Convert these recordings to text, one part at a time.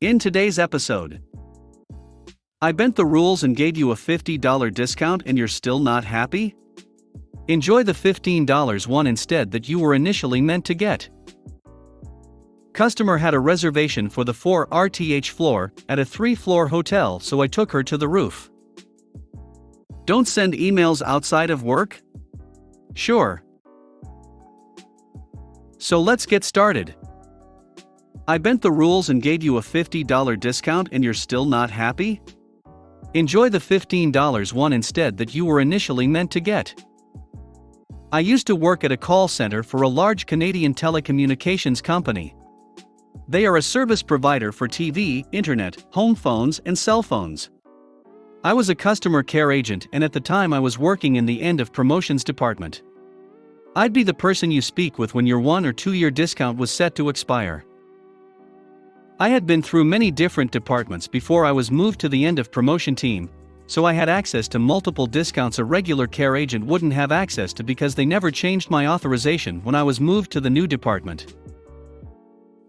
In today's episode, I bent the rules and gave you a $50 discount and you're still not happy? Enjoy the $15 one instead that you were initially meant to get. Customer had a reservation for the 4th floor at a 3-floor hotel, so I took her to the roof. Don't send emails outside of work? Sure. So let's get started. I bent the rules and gave you a $50 discount and you're still not happy? Enjoy the $15 one instead that you were initially meant to get. I used to work at a call center for a large Canadian telecommunications company. They are a service provider for TV, internet, home phones, and cell phones. I was a customer care agent, and at the time I was working in the end of promotions department. I'd be the person you speak with when your 1 or 2 year discount was set to expire. I had been through many different departments before I was moved to the end of promotion team, so I had access to multiple discounts a regular care agent wouldn't have access to because they never changed my authorization when I was moved to the new department.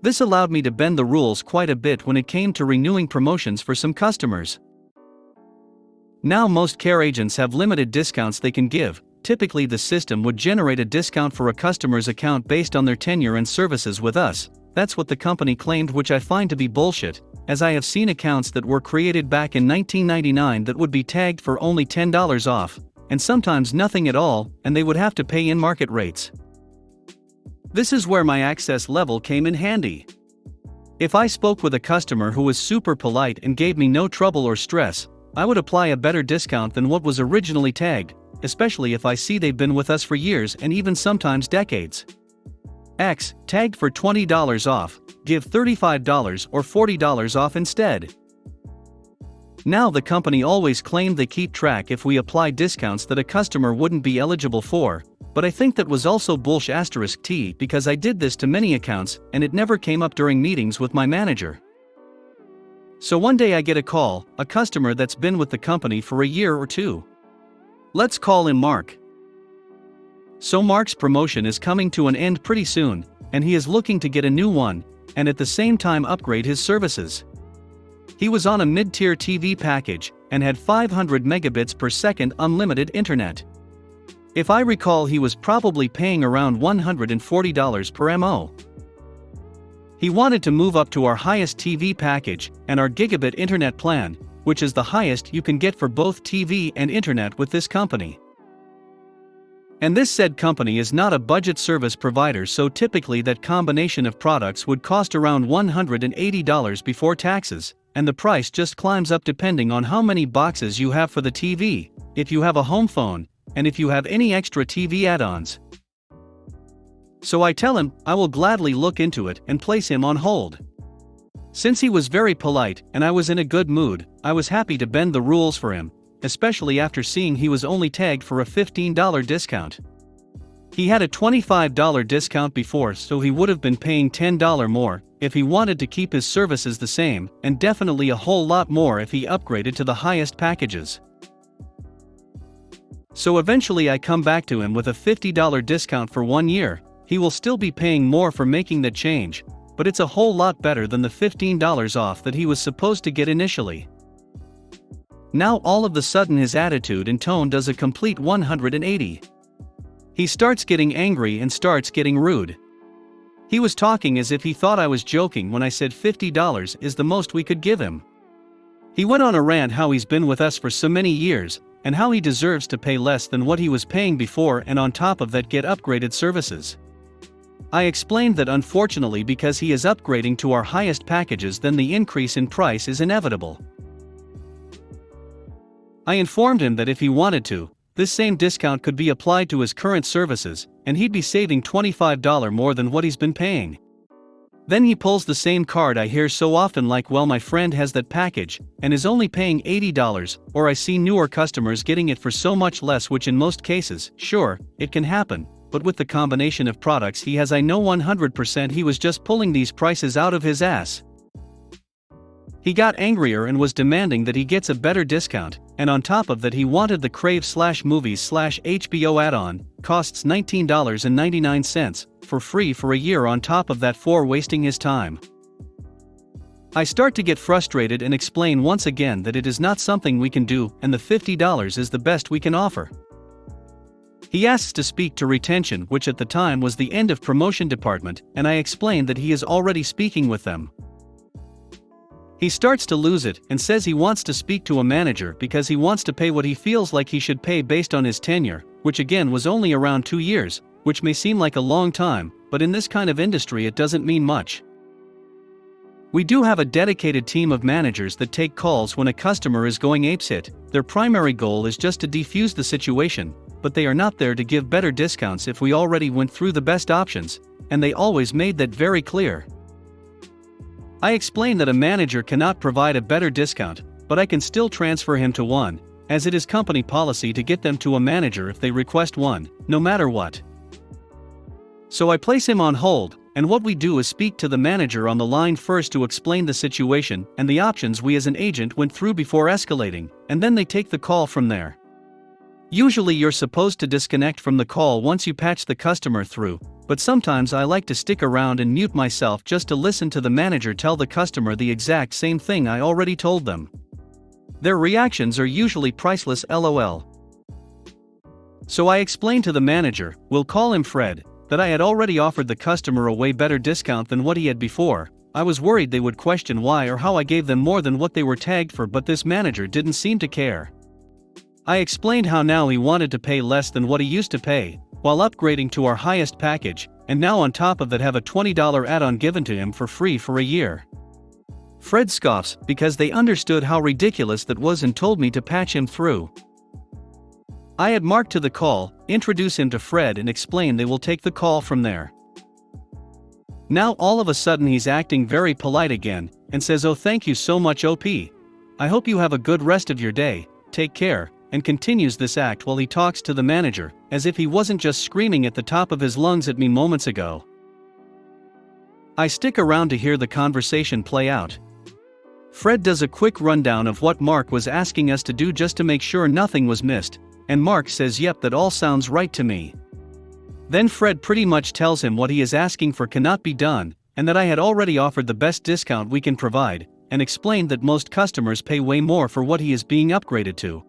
This allowed me to bend the rules quite a bit when it came to renewing promotions for some customers. Now most care agents have limited discounts they can give. Typically the system would generate a discount for a customer's account based on their tenure and services with us. That's what the company claimed, which I find to be bullshit, as I have seen accounts that were created back in 1999 that would be tagged for only $10 off, and sometimes nothing at all, and they would have to pay in market rates. This is where my access level came in handy. If I spoke with a customer who was super polite and gave me no trouble or stress, I would apply a better discount than what was originally tagged, especially if I see they've been with us for years and even sometimes decades. X, tagged for $20 off, give $35 or $40 off instead. Now the company always claimed they keep track if we apply discounts that a customer wouldn't be eligible for, but I think that was also bullsh*t because I did this to many accounts and it never came up during meetings with my manager. So one day I get a call, a customer that's been with the company for a year or two. Let's call him Mark. So Mark's promotion is coming to an end pretty soon, and he is looking to get a new one, and at the same time upgrade his services. He was on a mid-tier TV package, and had 500 megabits per second unlimited internet. If I recall, he was probably paying around $140 per MO. He wanted to move up to our highest TV package, and our gigabit internet plan, which is the highest you can get for both TV and internet with this company. And this said company is not a budget service provider, so typically that combination of products would cost around $180 before taxes, and the price just climbs up depending on how many boxes you have for the TV, if you have a home phone, and if you have any extra TV add-ons. So I tell him I will gladly look into it and place him on hold. Since he was very polite and I was in a good mood, I was happy to bend the rules for him, especially after seeing he was only tagged for a $15 discount. He had a $25 discount before, so he would have been paying $10 more if he wanted to keep his services the same, and definitely a whole lot more if he upgraded to the highest packages. So eventually I come back to him with a $50 discount for 1 year. He will still be paying more for making that change, but it's a whole lot better than the $15 off that he was supposed to get initially. Now all of a sudden his attitude and tone does a complete 180. He starts getting angry and starts getting rude. He was talking as if he thought I was joking when I said $50 is the most we could give him. He went on a rant how he's been with us for so many years, and how he deserves to pay less than what he was paying before, and on top of that get upgraded services. I explained that unfortunately because he is upgrading to our highest packages, then the increase in price is inevitable. I informed him that if he wanted to, this same discount could be applied to his current services, and he'd be saving $25 more than what he's been paying. Then he pulls the same card I hear so often, like, well, my friend has that package, and is only paying $80, or I see newer customers getting it for so much less, which in most cases, sure, it can happen, but with the combination of products he has, I know 100% he was just pulling these prices out of his ass. He got angrier and was demanding that he gets a better discount, and on top of that he wanted the Crave/Movies/HBO add-on, costs $19.99, for free for a year on top of that, for wasting his time. I start to get frustrated and explain once again that it is not something we can do and the $50 is the best we can offer. He asks to speak to retention, which at the time was the end of promotion department, and I explain that he is already speaking with them. He starts to lose it and says he wants to speak to a manager because he wants to pay what he feels like he should pay based on his tenure, which again was only around 2 years, which may seem like a long time, but in this kind of industry it doesn't mean much. We do have a dedicated team of managers that take calls when a customer is going apeshit. Their primary goal is just to defuse the situation, but they are not there to give better discounts if we already went through the best options, and they always made that very clear. I explain that a manager cannot provide a better discount, but I can still transfer him to one, as it is company policy to get them to a manager if they request one, no matter what. So I place him on hold, and what we do is speak to the manager on the line first to explain the situation and the options we as an agent went through before escalating, and then they take the call from there. Usually you're supposed to disconnect from the call once you patch the customer through, but sometimes I like to stick around and mute myself just to listen to the manager tell the customer the exact same thing I already told them. Their reactions are usually priceless, LOL. So I explain to the manager, we'll call him Fred, that I had already offered the customer a way better discount than what he had before. I was worried they would question why or how I gave them more than what they were tagged for, but this manager didn't seem to care. I explained how now he wanted to pay less than what he used to pay, while upgrading to our highest package, and now on top of that have a $20 add-on given to him for free for a year. Fred scoffs because they understood how ridiculous that was and told me to patch him through. I add Mark to the call, introduce him to Fred and explain they will take the call from there. Now all of a sudden he's acting very polite again, and says, "Oh, thank you so much, OP. I hope you have a good rest of your day, take care," and continues this act while he talks to the manager, as if he wasn't just screaming at the top of his lungs at me moments ago. I stick around to hear the conversation play out. Fred does a quick rundown of what Mark was asking us to do just to make sure nothing was missed, and Mark says yep, that all sounds right to me. Then Fred pretty much tells him what he is asking for cannot be done, and that I had already offered the best discount we can provide, and explained that most customers pay way more for what he is being upgraded to.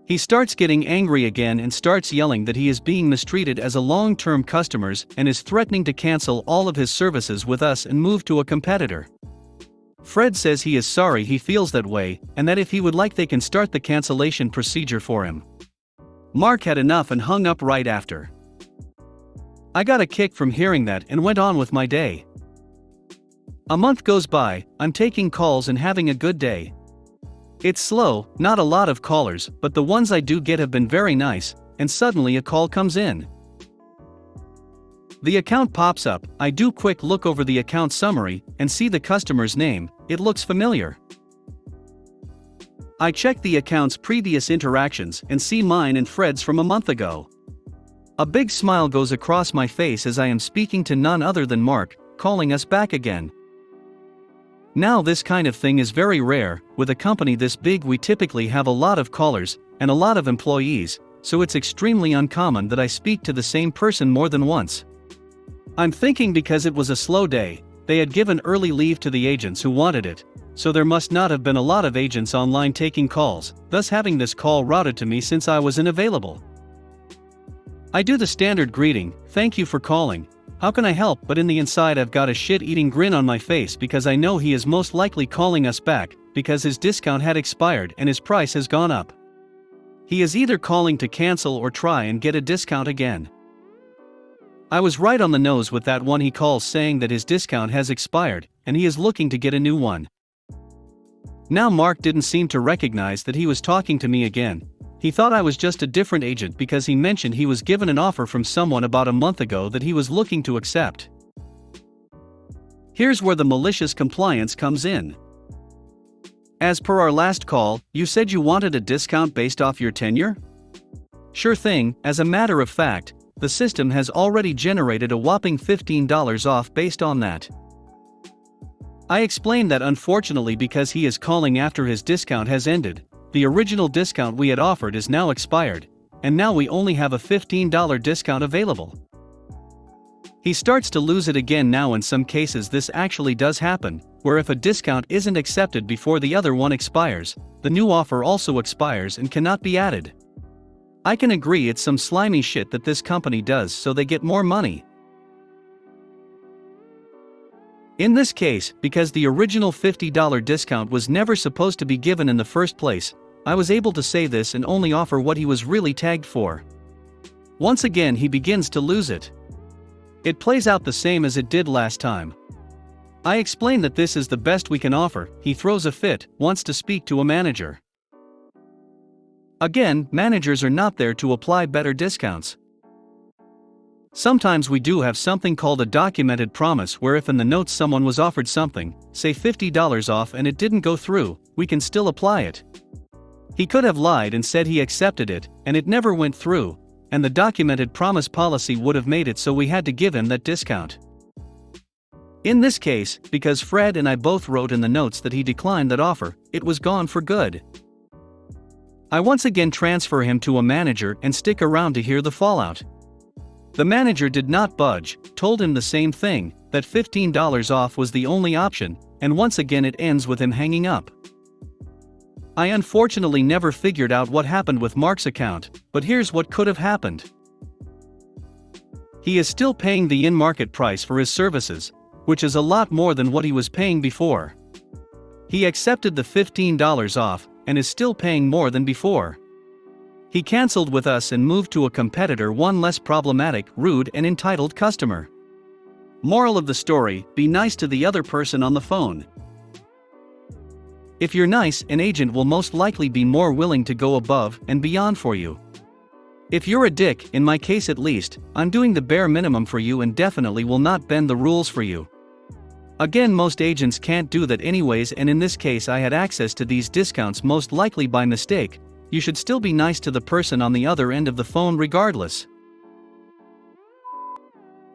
He starts getting angry again and starts yelling that he is being mistreated as a long-term customer and is threatening to cancel all of his services with us and move to a competitor. Fred says he is sorry he feels that way, and that if he would like they can start the cancellation procedure for him. Mark had enough and hung up right after. I got a kick from hearing that and went on with my day. A month goes by, I'm taking calls and having a good day. It's slow, not a lot of callers, but the ones I do get have been very nice, and suddenly a call comes in. The account pops up, I do quick look over the account summary, and see the customer's name, it looks familiar. I check the account's previous interactions and see mine and Fred's from a month ago. A big smile goes across my face as I am speaking to none other than Mark, calling us back again. Now this kind of thing is very rare, with a company this big we typically have a lot of callers, and a lot of employees, so it's extremely uncommon that I speak to the same person more than once. I'm thinking because it was a slow day, they had given early leave to the agents who wanted it, so there must not have been a lot of agents online taking calls, thus having this call routed to me since I was unavailable. I do the standard greeting, "Thank you for calling, how can I help?" but in the inside I've got a shit-eating grin on my face because I know he is most likely calling us back, because his discount had expired and his price has gone up. He is either calling to cancel or try and get a discount again. I was right on the nose with that one. He calls saying that his discount has expired, and he is looking to get a new one. Now Mark didn't seem to recognize that he was talking to me again. He thought I was just a different agent because he mentioned he was given an offer from someone about a month ago that he was looking to accept. Here's where the malicious compliance comes in. As per our last call, you said you wanted a discount based off your tenure? Sure thing, as a matter of fact, the system has already generated a whopping $15 off based on that. I explained that unfortunately because he is calling after his discount has ended, the original discount we had offered is now expired, and now we only have a $15 discount available. He starts to lose it again now. In some cases this actually does happen, where if a discount isn't accepted before the other one expires, the new offer also expires and cannot be added. I can agree it's some slimy shit that this company does so they get more money. In this case, because the original $50 discount was never supposed to be given in the first place, I was able to say this and only offer what he was really tagged for. Once again he begins to lose it. It plays out the same as it did last time. I explain that this is the best we can offer, he throws a fit, wants to speak to a manager. Again, managers are not there to apply better discounts. Sometimes we do have something called a documented promise where if in the notes someone was offered something, say $50 off and it didn't go through, we can still apply it. He could have lied and said he accepted it, and it never went through, and the documented promise policy would have made it so we had to give him that discount. In this case, because Fred and I both wrote in the notes that he declined that offer, it was gone for good. I once again transfer him to a manager and stick around to hear the fallout. The manager did not budge, told him the same thing, that $15 off was the only option, and once again it ends with him hanging up. I unfortunately never figured out what happened with Mark's account, but here's what could have happened. He is still paying the in-market price for his services, which is a lot more than what he was paying before. He accepted the $15 off, and is still paying more than before. He cancelled with us and moved to a competitor, one less problematic, rude and entitled customer. Moral of the story, be nice to the other person on the phone. If you're nice, an agent will most likely be more willing to go above and beyond for you. If you're a dick, in my case at least, I'm doing the bare minimum for you and definitely will not bend the rules for you. Again, most agents can't do that anyways, and in this case I had access to these discounts most likely by mistake. You should still be nice to the person on the other end of the phone regardless.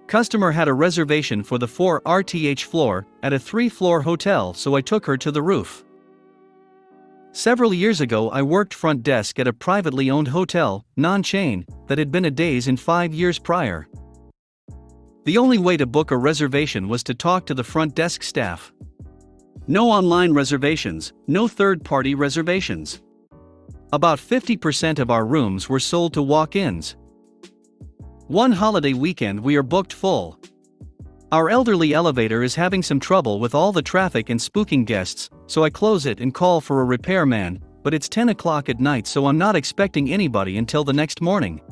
Customer had a reservation for the 4th floor at a 3-floor hotel, so I took her to the roof. Several years ago I worked front desk at a privately owned hotel, non-chain, that had been a Days Inn 5 years prior. The only way to book a reservation was to talk to the front desk staff. No online reservations, no third-party reservations. About 50% of our rooms were sold to walk-ins. One holiday weekend we are booked full. Our elderly elevator is having some trouble with all the traffic and spooking guests, so I close it and call for a repairman, but it's 10 o'clock at night so I'm not expecting anybody until the next morning.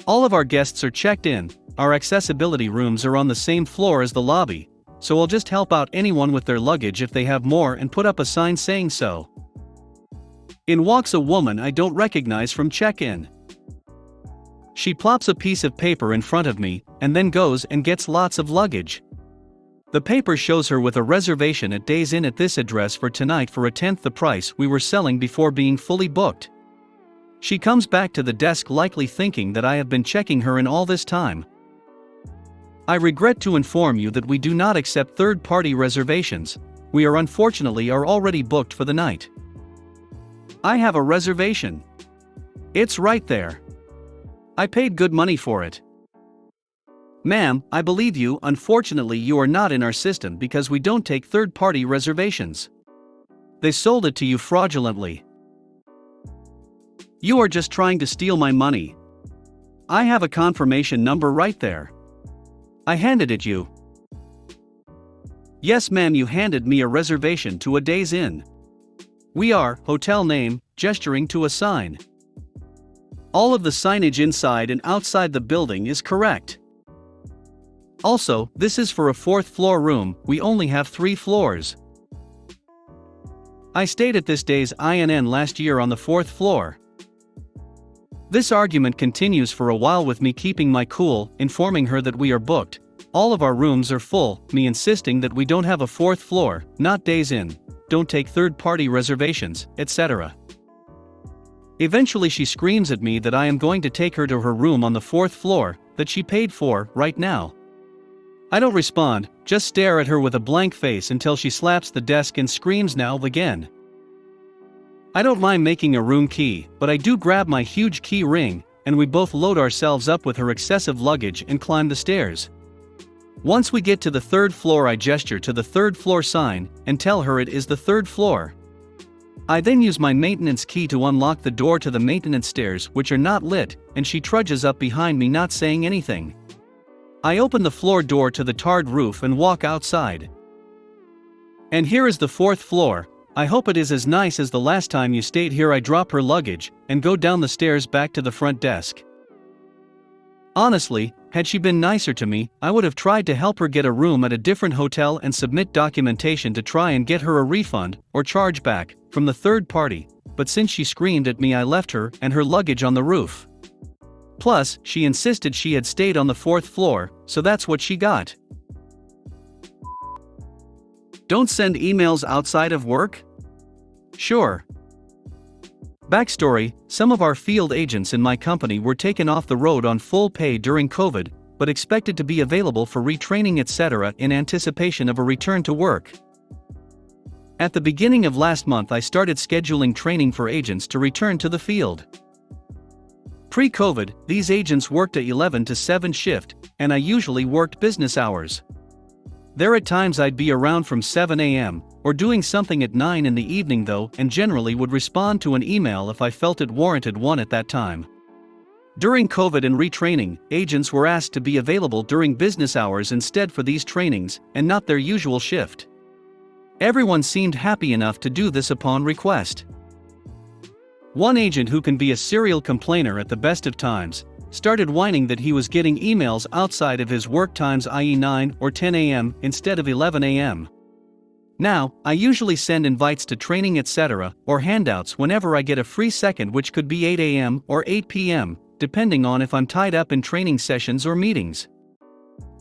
All of our guests are checked in, our accessibility rooms are on the same floor as the lobby, so I'll just help out anyone with their luggage if they have more and put up a sign saying so. In walks a woman I don't recognize from check-in. She plops a piece of paper in front of me, and then goes and gets lots of luggage. The paper shows her with a reservation at Days Inn at this address for tonight for 1/10 the price we were selling before being fully booked. She comes back to the desk likely thinking that I have been checking her in all this time. I regret to inform you that we do not accept third-party reservations. We are unfortunately already booked for the night. I have a reservation. It's right there. I paid good money for it. Ma'am, I believe you. Unfortunately you are not in our system because we don't take third-party reservations. They sold it to you fraudulently. You are just trying to steal my money. I have a confirmation number right there. I handed it you. Yes ma'am, you handed me a reservation to a Days Inn. We are, hotel name, gesturing to a sign. All of the signage inside and outside the building is correct. Also, this is for a 4th floor room, we only have 3 floors. I stayed at this Days Inn last year on the 4th floor. This argument continues for a while with me keeping my cool, informing her that we are booked, all of our rooms are full, me insisting that we don't have a 4th floor, not Days Inn, don't take third-party reservations, etc. Eventually she screams at me that I am going to take her to her room on the 4th floor, that she paid for, right now. I don't respond, just stare at her with a blank face until she slaps the desk and screams now again. I don't mind making a room key, but I do grab my huge key ring, and we both load ourselves up with her excessive luggage and climb the stairs. Once we get to the third floor, I gesture to the third floor sign and tell her it is the third floor. I then use my maintenance key to unlock the door to the maintenance stairs, which are not lit, and she trudges up behind me, not saying anything. I open the floor door to the tarred roof and walk outside. And here is the fourth floor. I hope it is as nice as the last time you stayed here. I drop her luggage and go down the stairs back to the front desk. Honestly, had she been nicer to me, I would have tried to help her get a room at a different hotel and submit documentation to try and get her a refund or chargeback from the third party, but since she screamed at me, I left her and her luggage on the roof. Plus, she insisted she had stayed on the fourth floor, so that's what she got. Don't send emails outside of work? Sure. Backstory: some of our field agents in my company were taken off the road on full pay during COVID, but expected to be available for retraining etc. in anticipation of a return to work. At the beginning of last month, I started scheduling training for agents to return to the field. Pre-COVID, these agents worked a 11 to 7 shift, and I usually worked business hours. There at times I'd be around from 7 a.m., or doing something at 9 in the evening though, and generally would respond to an email if I felt it warranted one at that time. During COVID and retraining, agents were asked to be available during business hours instead for these trainings, and not their usual shift. Everyone seemed happy enough to do this upon request. One agent, who can be a serial complainer at the best of times, started whining that he was getting emails outside of his work times, i.e. 9 or 10 a.m. instead of 11 a.m. Now, I usually send invites to training etc. or handouts whenever I get a free second, which could be 8 a.m. or 8 p.m., depending on if I'm tied up in training sessions or meetings.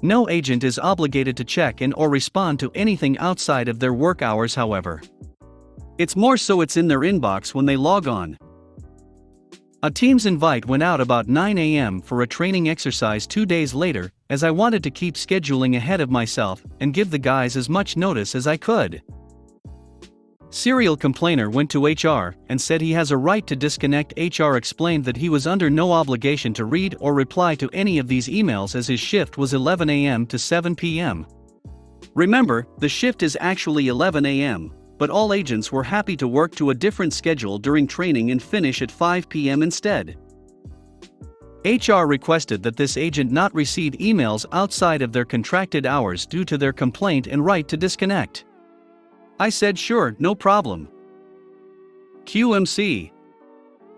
No agent is obligated to check in or respond to anything outside of their work hours, however. It's more so it's in their inbox when they log on. A Teams invite went out about 9 a.m. for a training exercise 2 days later, as I wanted to keep scheduling ahead of myself and give the guys as much notice as I could. Serial complainer went to HR and said he has a right to disconnect. HR explained that he was under no obligation to read or reply to any of these emails as his shift was 11 a.m. to 7 p.m. Remember, the shift is actually 11 a.m., but all agents were happy to work to a different schedule during training and finish at 5 p.m. instead. HR requested that this agent not receive emails outside of their contracted hours due to their complaint and right to disconnect. I said sure, no problem. QMC.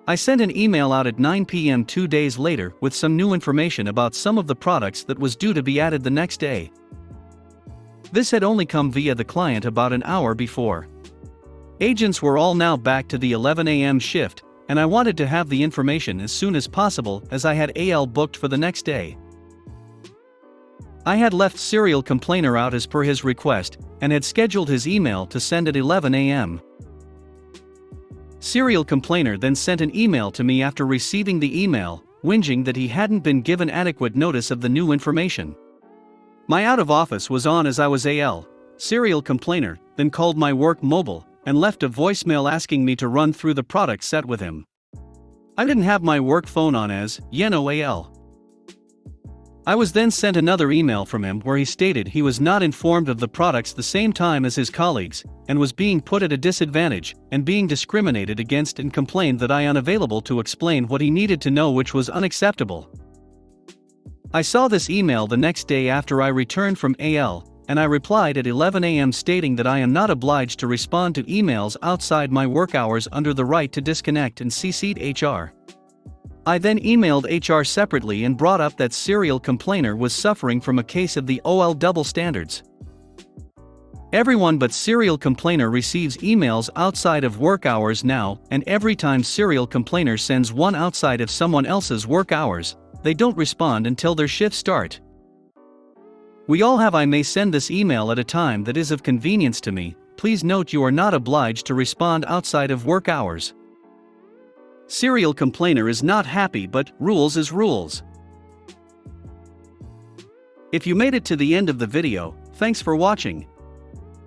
I sent an email out at 9 p.m. 2 days later with some new information about some of the products that was due to be added the next day. This had only come via the client about an hour before. Agents were all now back to the 11 a.m. shift, and I wanted to have the information as soon as possible as I had AL booked for the next day. I had left serial complainer out as per his request, and had scheduled his email to send at 11 a.m. Serial complainer then sent an email to me after receiving the email, whinging that he hadn't been given adequate notice of the new information. My out of office was on as I was AL. Serial complainer then called my work mobile and left a voicemail asking me to run through the product set with him. I didn't have my work phone on as AL. I was then sent another email from him where he stated he was not informed of the products the same time as his colleagues and was being put at a disadvantage and being discriminated against, and complained that I unavailable to explain what he needed to know, which was unacceptable. I saw this email the next day after I returned from AL, and I replied at 11 a.m. stating that I am not obliged to respond to emails outside my work hours under the right to disconnect, and CC'd HR. I then emailed HR separately and brought up that serial complainer was suffering from a case of the OL double standards. Everyone but serial complainer receives emails outside of work hours now, and every time serial complainer sends one outside of someone else's work hours, they don't respond until their shifts start. We all have. I may send this email at a time that is of convenience to me. Please note you are not obliged to respond outside of work hours. Serial complainer is not happy, but rules is rules. If you made it to the end of the video, thanks for watching.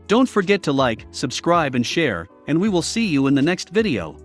Don't forget to like, subscribe and share, and we will see you in the next video.